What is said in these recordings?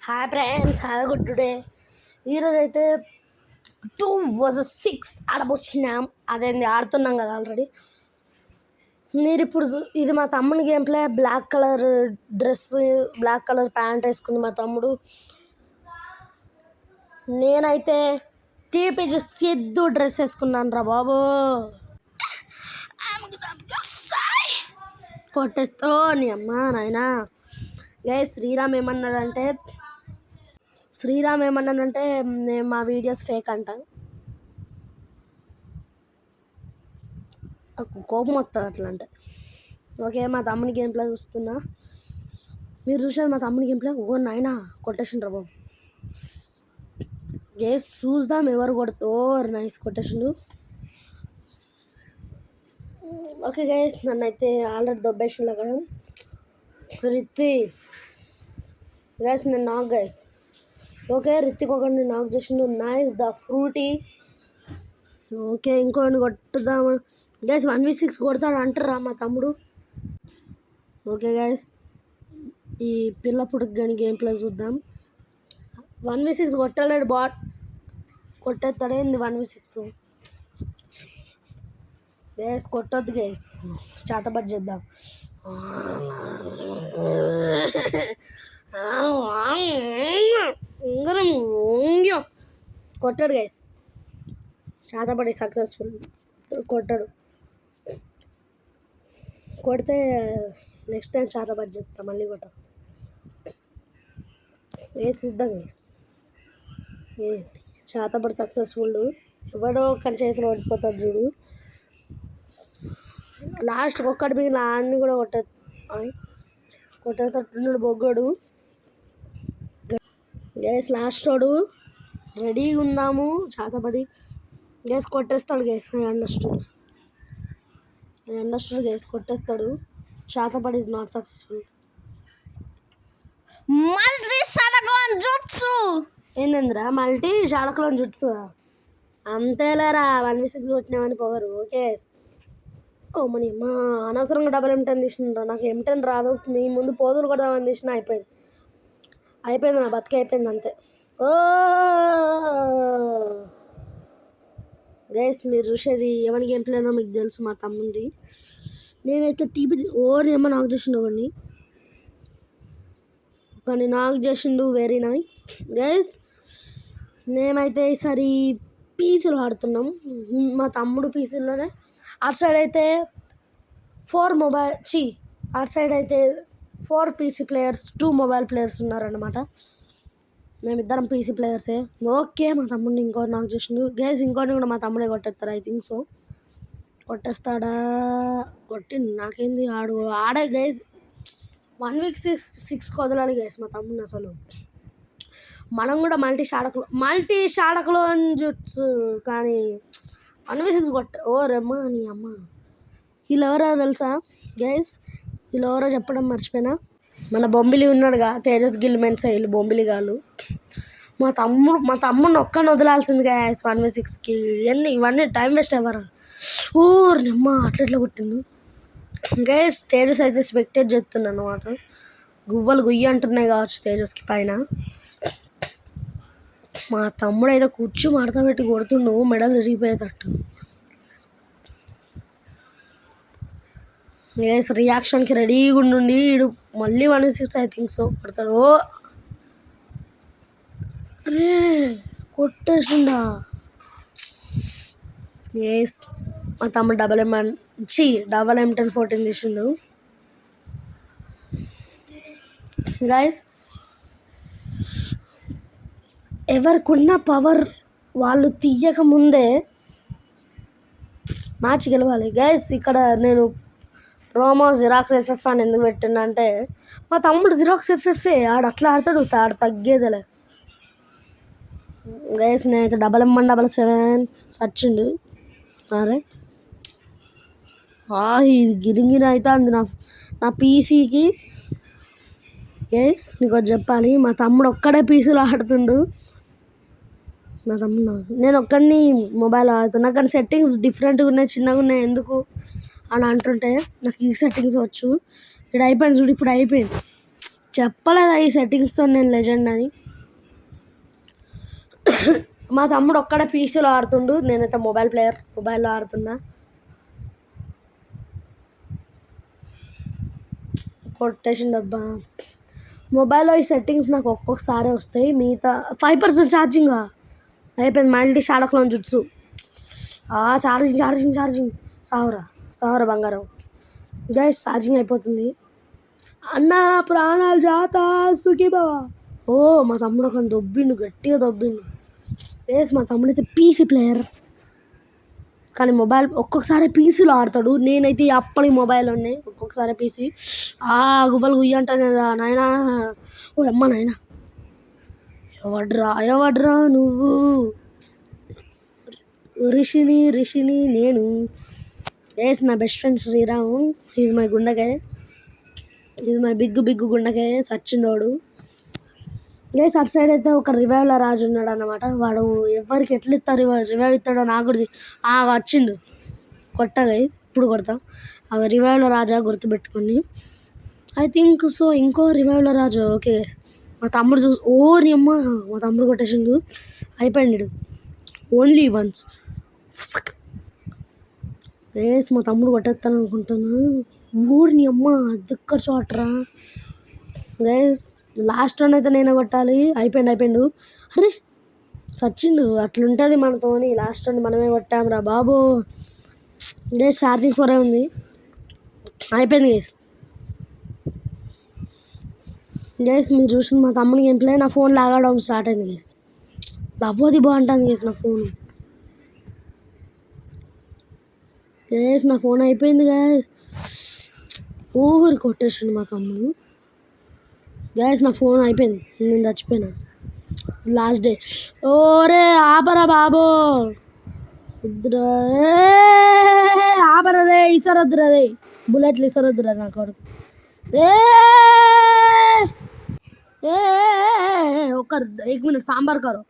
Hi friends, have good today. ఈరోజు అయితే 2 vs 6 ఆడబోతున్నాం. అదేంది ఆడుతున్నాం కదా ఆల్రెడీ. మీరు ఇప్పుడు ఇది మా తమ్ముని game play. Black colour dress, black colour pant వేసుకుంది మా తమ్ముడు. నేనైతే టీపీజీ సిద్ధు డ్రెస్ వేసుకున్నాను రా బాబు. కొట్టేస్తో నీ అమ్మ నాయనా. శ్రీరామ్ ఏమన్నాడంటే మా వీడియోస్ ఫేక్ అంట. కోపం వస్తుంది అట్లా అంటే. ఓకే, మా తమ్ముని గేమ్ ప్లే చూస్తున్నా. మీరు చూసేది మా తమ్ముని గేమ్ ప్లే. ఓ నాయనా కొట్టేసిండ్రు బాబు. చూద్దాం ఎవరు కొడుతో. నైస్ కొట్టేసిండు. ఓకే గైస్, నన్ను అయితే ఆల్రెడీ దొబ్బేసిండు అక్కడ రిత్తి. గైస్ నేను నాక్ గైస్. ఓకే, రిత్తికి ఒకరిని నాక్ చేసిండు. Nice the fruity. ఓకే, ఇంకోని కొట్టుదాము గైస్. 1v6 కొడతాడు అంటారా మా తమ్ముడు. ఓకే గైస్, ఈ పిల్ల పుట్టుకు కానీ గేమ్ ప్లే చూద్దాం. 1v6 కొట్టలేడు బాట్. కొట్టేస్తాడేంది 1v6. గైస్ కొట్టొద్దు గైస్, చేతబడి చేద్దాం. కొట్టాడు గైస్, చేతబడి సక్సెస్ఫుల్. కొట్టాడు. కొడితే నెక్స్ట్ టైం చేతబడి చెప్తా, మళ్ళీ కొట్ట. చూద్దాం గైస్. చేతబడి సక్సెస్ఫుల్. ఎవడో ఒకరి చేతిలో ఓడిపోతాడు చూడు. లాస్ట్ ఒక్కటి మిగిలిన అన్ని కూడా కొట్టేటట్టున్నాడు బొగ్గడు. గేస్ లాస్ట్ వాడు. రెడీగా ఉందాము చేతబడి. గేస్ కొట్టేస్తాడు గేస్. ఐ అండర్స్టూడ్ గేస్ కొట్టేస్తాడు. చేతబడి is not successful. Multi shadow clone jutsu ఏందిరా? మల్టీ షాడక్లోన్ జుట్సు అంతేలేరా. 1v6 కొట్టినామని పొగరు. ఓకే, ఓ మనీ అమ్మా అనవసరంగా డబల్ M10 తీసినారా. నాకు M10 రాదు. మీ ముందు పోదులు కొడదామని తీసిన. అయిపోయింది నా బతికి అయిపోయింది అంతే. ఓ గైస్, మీరు చూసేది ఎవరి గేమ్ ప్లేనో మీకు తెలుసు, మా తమ్ముంది. నేనైతే టీపీ ఏమో నాకు చేసిండు. ఒకని నాకు చేసిండు. Very nice guys. మేమైతే ఈసారి పీసీలు ఆడుతున్నాం. మా తమ్ముడు పీసీలోనే. అటు సైడ్ అయితే 4 పీసీ ప్లేయర్స్, 2 మొబైల్ ప్లేయర్స్ ఉన్నారనమాట. మేమిద్దరం పీసీ ప్లేయర్సే. ఓకే, మా తమ్ముడిని ఇంకోటి నాకు చేసిండు. గైస్ ఇంకోటి కూడా మా తమ్ముడే కొట్టేస్తారు. I think so. కొట్టేస్తాడా? కొట్టిండు. నాకేంది ఆడే గైస్. 1v6 వదలాలి గైస్ మా తమ్ముడిని. అసలు మనం కూడా మల్టీ షాడక్లో జుట్సు కానీ 1v6 ఓ రమ్మ నీ అమ్మ. వీళ్ళెవరో తెలుసా గైస్? వీళ్ళెవరో చెప్పడం మర్చిపోయినా. మన బొంబిలి ఉన్నాడుగా, తేజస్ గిల్మెన్స్. వీళ్ళు బొంబిలి గాళ్ళు. మా తమ్ముడిని ఒక్కని వదలాల్సింది గైస్ 1v6కి. ఇవన్నీ టైం వేస్ట్ అవ్వరు. ఓ రమ్మ అట్లా కొట్టిండు గైస్. తేజస్ అయితే స్పెక్టేట్ చేస్తున్నాను అనమాట. గువ్వలు గుయ్యి అంటున్నాయి కావచ్చు తేజస్కి పైన. మా తమ్ముడు అయితే కూర్చు మడత పెట్టి కొడుతుండు, మెడలు విరిగిపోయేటట్టు. గైస్ రియాక్షన్కి రెడీగా ఉండి వీడు మళ్ళీ 1v6 ఐ థింక్ సో కొడతాడు. అరే కొట్టేసిండా గైస్. మా తమ్ముడు డబల్ M10 14 తీసిండు గైస్. ఎవరికున్న పవర్ వాళ్ళు తీయక ముందే మ్యాచ్ గెలవాలి గైస్. ఇక్కడ నేను ప్రోమో జిరాక్స్ FF అని ఎందుకు పెట్టినా అంటే, మా తమ్ముడు జిరాక్స్ FFఏ. ఆడు అట్లా ఆడతాడు, తగ్గేదేలే గైస్. నేనైతే MM177 సచ్చిండు. అరే ఇది గిరిగిరి అయితే అంది నా పీసీకి. గైస్ నీకు ఒకటి చెప్పాలి, మా తమ్ముడు ఒక్కడే పీసీలో ఆడుతుండు. మా తమ్ముడు నేను ఒక్కడిని మొబైల్ ఆడుతున్నా. కానీ సెట్టింగ్స్ డిఫరెంట్గా ఉన్నాయి, చిన్నగా ఉన్నాయి. ఎందుకు అని అంటుంటే నాకు ఈ సెట్టింగ్స్ వచ్చు. ఇప్పుడు అయిపోయింది చూడు. ఇప్పుడు అయిపోయింది. చెప్పలేదా ఈ సెట్టింగ్స్తో నేను లెజెండ్ అని. మా తమ్ముడు ఒక్కడే పీసీలో ఆడుతుండు, నేనైతే మొబైల్లో ఆడుతున్నా. కొట్టేసిందబ్బా. మొబైల్లో ఈ సెట్టింగ్స్ నాకు ఒక్కొక్కసారి వస్తాయి. మిగతా 5% ఛార్జింగ్ అయిపోయింది. మల్టీ షాడక్లో జుట్సు ఛార్జింగ్ సావరా బంగారం. గైస్ ఛార్జింగ్ అయిపోతుంది. అన్న ప్రాణాలు జాత సుఖీబావా. ఓ మా తమ్ముడు ఒక గట్టిగా దొబ్బిండు. మా తమ్ముడు అయితే పీసీ ప్లేయర్, కానీ మొబైల్ ఒక్కొక్కసారి పీసీలో ఆడతాడు. నేనైతే అప్పటి మొబైల్ ఉన్నాయి, ఒక్కొక్కసారి పీసీ గువ్వలు గుయ్య అంటాను నాయనా. ఓ అమ్మ నాయనా, ఎవడ్రా నువ్వు? రిషిని నేను. నా best friend Sriram, is my గుండకాయ, ఈజ్ మై బిగ్గు గుండకాయ. సచ్చిండోడు. గైస్ అటు సైడ్ అయితే ఒక రివైవ్ల రాజు ఉన్నాడు అన్నమాట. వాడు ఎవరికి ఎట్లా ఇస్తారు రివైవ్ ఇస్తాడో నాకు కూడా వచ్చిండు. కొట్టా గైస్, ఇప్పుడు కొడతా. ఆ రివైవ్ల రాజా గుర్తుపెట్టుకొని ఐ థింక్ సో. ఇంకో రివైవ్ల రాజు. ఓకే గైస్, మా తమ్ముడు చూసి నీ అమ్మ, మా తమ్ముడు కొట్టేసిండు. అయిపోయిండు ఓన్లీ వన్స్. గైస్ మా తమ్ముడు కొట్టేస్తాను అనుకుంటాను. నీ అమ్మ దిక్కడ చోట్రా. గైస్ లాస్ట్ రన్ అయితే నేనే కొట్టాలి. అయిపోయిండు. అరే చచ్చిండు. అట్లుంటుంది మనతోని. లాస్ట్ రన్ మనమే కొట్టాంరా బాబు. గైస్ ఛార్జింగ్ 4 ఉంది. అయిపోయింది గైస్ మీరు చూసిన మా తమ్ముని గేమ్ ప్లే. నా ఫోన్ లాగడం స్టార్ట్ అయింది గైస్. దబ్బోది బాగుంటుంది గైస్ నా ఫోన్. గైస్ నా ఫోన్ అయిపోయింది గైస్. ఊహరి కొట్టేసిండు మా తమ్ముడు. గైస్ నా ఫోన్ అయిపోయింది, నేను చచ్చిపోయినా. Last day. ఓరే ఆపరా బాబో, ఆపరా రే, ఇసరొద్దురా రే, బుల్లెట్లు ఇసరొద్దురా నా కొడుకు. ఒక 1 మినిట్ సాంబార్ కారు.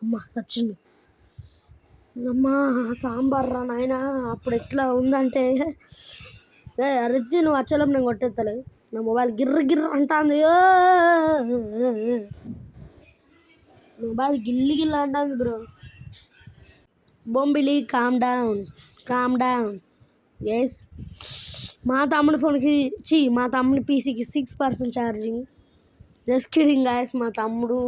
అమ్మ సచ్చిండు. అమ్మా సాంబార్ రా నాయన. అప్పుడు ఎట్లా ఉందంటే అరిద్ది నువ్వు వచ్చలం నేను కొట్టేస్తలే. నా మొబైల్ గిర్ర అంటుంది. మొబైల్ గిల్ల అంటుంది బ్రో. బొంబిలి కామ్ డౌన్. ఎస్ మా తమ్ముడి ఫోన్కి మా తమ్ముడి పీసీకి 6% ఛార్జింగ్. Just kidding guys. మా తమ్ముడు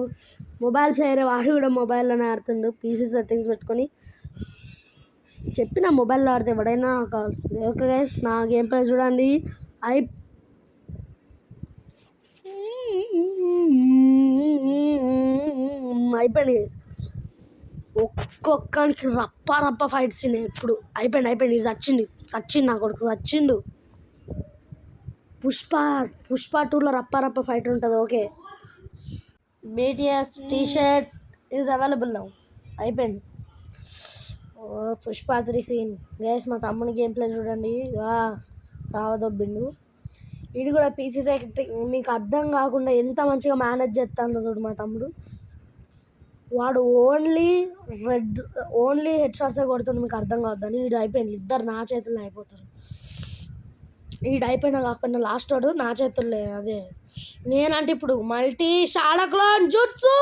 మొబైల్ ప్లేయర్, వాడు కూడా మొబైల్లోనే ఆడుతుండు. పీసీ సెట్టింగ్స్ పెట్టుకొని. చెప్పిన మొబైల్లో ఆడితే ఎవడైనా కావాల్సింది. ఓకే గైస్, నా గేమ్ ప్లే చూడండి. అయిపోయింది గైస్. ఒక్కొక్కడికి రప్ప ఫైట్స్ ఇప్పుడు. అయిపోయింది. సచ్చిండు నా కొడుకు సచ్చిండు. పుష్ప 2లో రప్ప ఫైట్ ఉంటుంది. Okay, BTS T-shirt is available now. అయిపోయింది. పుష్ప 3 సీన్. గైస్ మా తమ్ముని గేమ్ ప్లే చూడండి. సావదొబ్బిండు. ఇది కూడా పీసీ సెట్టింగ్ మీకు అర్థం కాకుండా ఎంత మంచిగా మేనేజ్ చేస్తాను చూడు మా తమ్ముడు. వాడు ఓన్లీ హెడ్ షాట్సే కొడుతుంది, మీకు అర్థం కావద్దని. ఇది అయిపోయింది, ఇద్దరు నా చేతుల్లో అయిపోతారు. ఈడు అయిపోయినా కాకపోయినా లాస్ట్ వాడు నా చేతుల్లో. అదే నేనంటే ఇప్పుడు మల్టీ షాడక్లో జుట్సు.